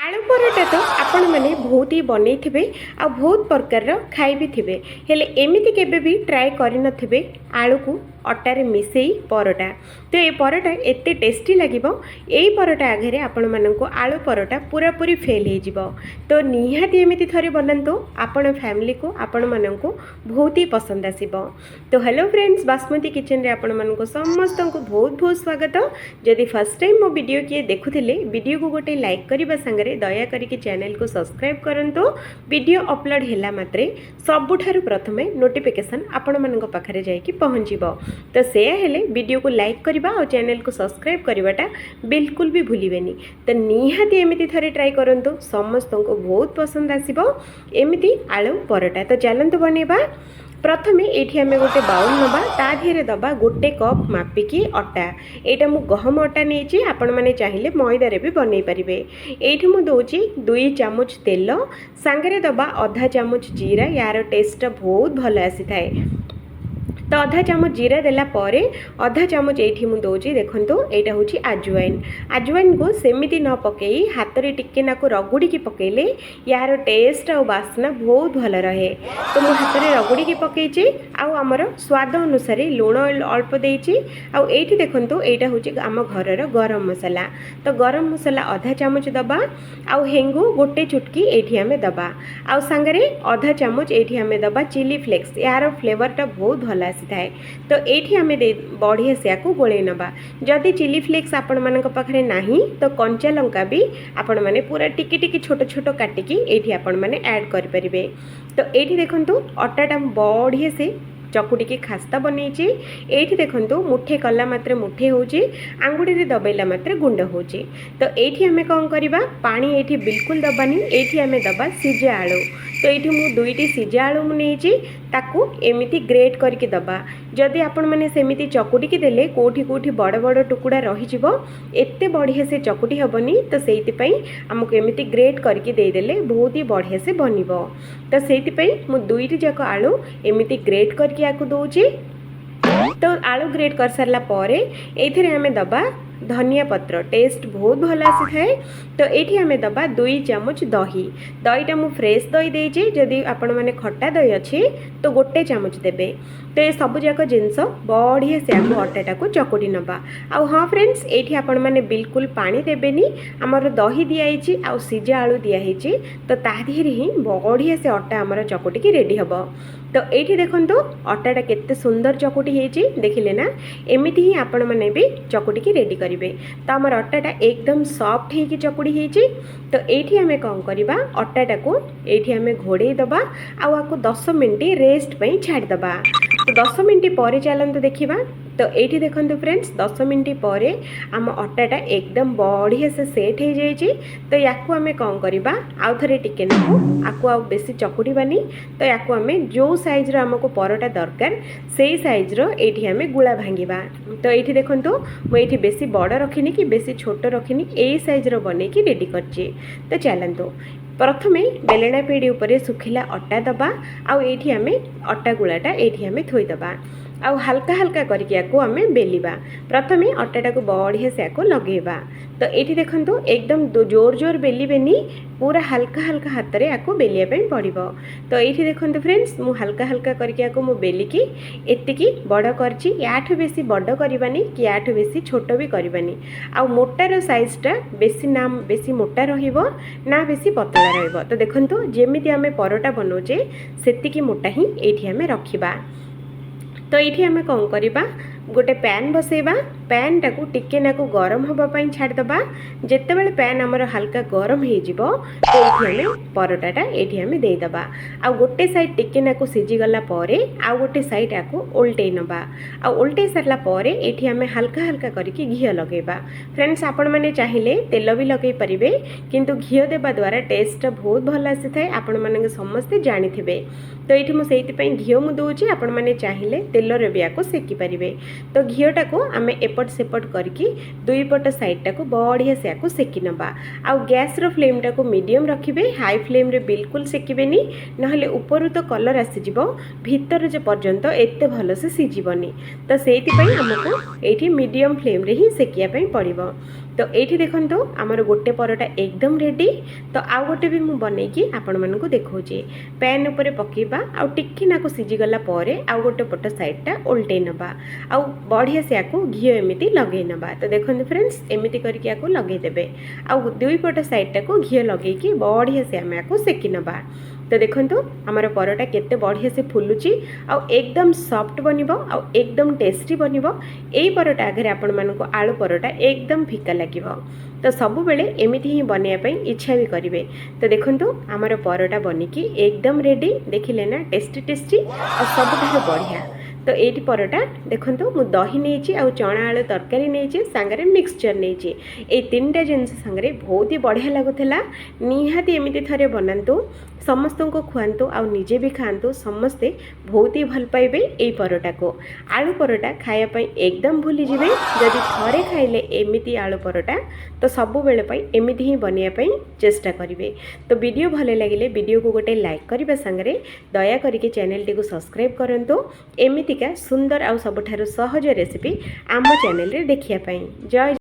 आलू परोटा तो आपण मैंने बहुत ही बनई थे आ बहुत प्रकार खाई भी थे हेले एमती केबे भी ट्राए कर आलू को अटारे मिसई परोटा तो ये परोटा एते टेस्टी लगे यही परोटा आगे आपण मानक आलू परोटा पूरा पूरी फेल हो तो निहाती एमती थे बनातु आपण फैमिली को आपण मानक बहुत ही पसंद आसब। तो हेलो फ्रेंड्स, बासमती किचन रे आपण मानक समस्त को बहुत बहुत स्वागत। जदि फर्स्ट टाइम मो वीडियो किए देखुले वीडियो को गोटे लाइक करने सांगे दया करके चैनल को सब्सक्राइब करंतु। वीडियो अपलोड हैला मात्रे सबुठारु प्रथमे नोटिफिकेशन आपण मानक पाखरे जाइकी पहुँचब। तो से हेले वीडियो को लाइक करबा और चैनल को सब्सक्राइब करवाटा बिल्कुल भी भूलिबेनी। तो निहाती एमती थरे ट्राई करंतु, समस्त को बहुत पसंद आसीबो एमती आलू परोटा। तो चलंतु बनेबा। प्रथमे ये आम गोटे बाउल नवा ता धीरे दबा गोटे कप मापिकी अटा। यहाँ मु गहम अटा नहीं आपण मैंने चाहिए मैदारे भी बनई पारे। ये मुझे दूची 2 चामच तेल सांगरे दबा आधा चामच जीरा, यार टेस्ट बहुत भल आसी थाए। तो आधा चामच जीरा देला परे आधा चामच ये मुझे दूची देखूँ यहाँ हूँ आजवाइन। आजवाइन को सेमती न पकई हाथ में टिके नाकु रगुड़ी की पकेले यार टेस्ट और बास्ना बहुत भल रहे। तो मु हाथ में रगुड़ी की पकईची आमर स्वाद अनुसार लुण अल्प देती। आठी देखूँ यहाँ हूँ आम घर गरम मसला। तो गरम मसला आधा चामच दबा आउ हेंगु गोटे चुटकी ये आम दबा आउ सांगरे आधा चामच ये आम दबा चिली फ्लेक्स, यार फ्लेवरटा बहुत भल थाए। तो ये आम बढ़िया से आपको गोले नवा। जदि चिली फ्लेक्स आपण मानक पाखरे नाही तो कंचा लंका भी आपण माने पूरा टिकी टिकी छोट छोट काटिकी ये आपण माने ऐड कर परिबे। तो ये देखंतु अटाटा बढ़िया से चकुटी खास्ता बनईची। ये देखो मुठे कला मात्रे मुठे होची, आंगुड़ी दबेला मात्रे गुंड होची। तो ये आम कौन करवा पानी ये बिल्कुल दबानी, ये आम दबा सिझा आलू। तो ये मु 2टी सिझा आलू मुझे ताकू एमिति ग्रेट करके दबा। जदि आपण मैंने सेमिति चकुटी की देले कोठी कोठी बड़ बड़ टुकुड़ा रही एते बढ़िया से चकुटी हेबनी। तो से आमको एमिति ग्रेट करके देदेले बहुत ही बढ़िया से बनिबो। तो से मु 2टी जाक आलू एमिति ग्रेट करके आपको दूची। तो आलू ग्रेट कर सारा पर ये आम दबा धनिया पत्र, टेस्ट बहुत भल आसी थाए। तो ये आम दबा 2 चामच दही। दहीटा मु फ्रेश दही देजे, जदि आपण मैंने खट्टा दही अच्छी तो गोटे चामच देबे। तो ये सबू जाक जिनस बढ़िया से आपको अटाटा को चकुटी नवा। आउ हाँ फ्रेंड्स, ये आपण मैंने बिल्कुल पानी देबेनी, आमर दही दिखाई आउ सिझा आलू दिखाई। तो ता धीरे ही बढ़िया से अटा आमर चकुटी की रेडी हम। तो ये देखो अटाटा केते सुंदर चकुटी होती देखिले ना। एमती ही आपण मैंने भी चकुटी की रेडी करेंगे। तो आमर अटाटा एकदम सॉफ्ट होगी चकुड़ी होती। तो ये आम कौन करवा अटाटा को ये आम घोड़े दबा आपको 10 मिनट रेस्ट पे छाड़दबा। तो 10 मिनट पर चलते देखा। तो ये देखो फ्रेंड्स 10 मिनट पर आम अटाटा एकदम बढ़िया से सेट हो जाइए। तो या आम कौन करवा आउ थे टिके आपको आ बेसी चकुड़ानी। तो या आम जो साइज्र आमको परोटा दरकार से साइज्र ये आम गुला भांगा। तो ये देखो मुझे बेसी बड़ रखिनी कि बेसी छोट रखिनी, यही साइज्र बनई कि रेडी करची। तो चलतु प्रथमे बेलना पेड़ी उपर सुखिला अटा दबा आउ ये आम अटा गुलाटा ये आम थोईदबा आउ हल्का हल्का करके आम बेलिबा। प्रथमे अटाटा को बढ़िया से आको लगेबा। तो ये देखो एकदम जोर जोर बेलिबेनी, पूरा हल्का हल्का हाथ में आपको बेलिया पड़ो। तो ये देखो फ्रेंड्स मु हल्का हल्का करके आपको मु बेलिकी एतिकी बड़ करची। याठू बेसी बड़ करवानी कि याठू बेसी छोट भी करवानी। आउ मोटार साइजटा बेसी ना बेसी मोटा रहिबो ना बेसी पतला रहिबो। तो देखंतु जेमिति आमे परोटा बनाउचे सेतिकी मोटा ही एठी आमे रखिबा। तो ये आम कौन करवा गोटे पैन बसैबा, पैन टाकू टिके नाकू गरम होगापाई छाड़दबा। जितेबाला पैन आमर हल्का गरम हो तो ये आम परोटाटा ये आम देदबा। आ गोटे साइड टिके नाकू सीझीगला आउ गोटे साइड आपको ओल्टे नवा। आ ओल्टे सारा पर ये आम हल्का हल्का करके घी लगेबा। फ्रेंड्स आपण मैंने चाहिए तेल भी लगे पारे, किंतु घी देवा द्वारा टेस्ट बहुत भल आसी थाए, आपण मैंने समस्ते जानी। तो ये मुझे घी मु दूची, आपण मैंने चाहिए तेल भी आपको सेकी पारे। तो घीटा को आम एपट सेपट करके 2 पट साइडटा को बढ़िया से आपको सेकी नवा। आउ गैस रो फ्लेम टाको मीडियम रखिबे, हाई फ्लेम रे बिल्कुल सेकिबेनी, नहले ऊपर तो कलर आसीजिवो भीतर जे पर्यंत एते भल से सिझिबनी। तो सेति पई हमको एठी मीडियम फ्लेम रे ही सेकिया पई पड़िबो। तो ये देखो आमर गोटे परोटा एकदम रेडी। तो आउ गोटे भी मुझे बनईकि आपण मानक देखा पैन उपर पकेबा आउ टिक्की नाको सीझीगला आउ गोटे पट साइडटा ओल्टे नबा आउ बढ़िया से आपको घी एमती लगे नबा। तो देखो फ्रेंड्स एमती करके आपको लगेदेवे आउ दुई पट साइडटा को घी लगे बढ़िया से आम आपको सेकी नबा। तो देखो आमर परोटा केते बढ़िया से फुलुची आउ एकदम सॉफ्ट बनिबो आउ एकदम टेस्टी बनिबो। एई परोटा आगे आपण मानक आलू परोटा एकदम फिका लागिबो। तो सब बेले एमिति ही बनैया पई इच्छा भी करिवे। तो देखो आमर परोटा बनिकी एकदम रेडी देखिले ना टेस्टी टेस्टी और सबठारु बढ़िया। तो ये परोटा देखो मु दही नहीं आउ चना आलू तरकारी नहीं सांगरे मिक्सचर नहीं ये तीन टा जिनस सांगरे बहुत ही बढ़िया लगुला। निहाती एमती थरे बनातु समस्त को खुआतु आउ निजे भी खातु समस्ते बहुत ही भल पाइबे। ये परोटा को आलू परोटा खायापी एकदम भूली जाए जदि थरे खाइले एमिति आलू परोटा तो सब बेले एमिति ही बनैया चेष्टा करेंगे। तो वीडियो भल लगे वीडियो को गोटे लाइक करने सांगे दया करके चैनल टी सब्सक्राइब करंतु एमितिका सुंदर आउ सबठारु सहज रेसिपी आम चैनल रे देखिया पाई। जय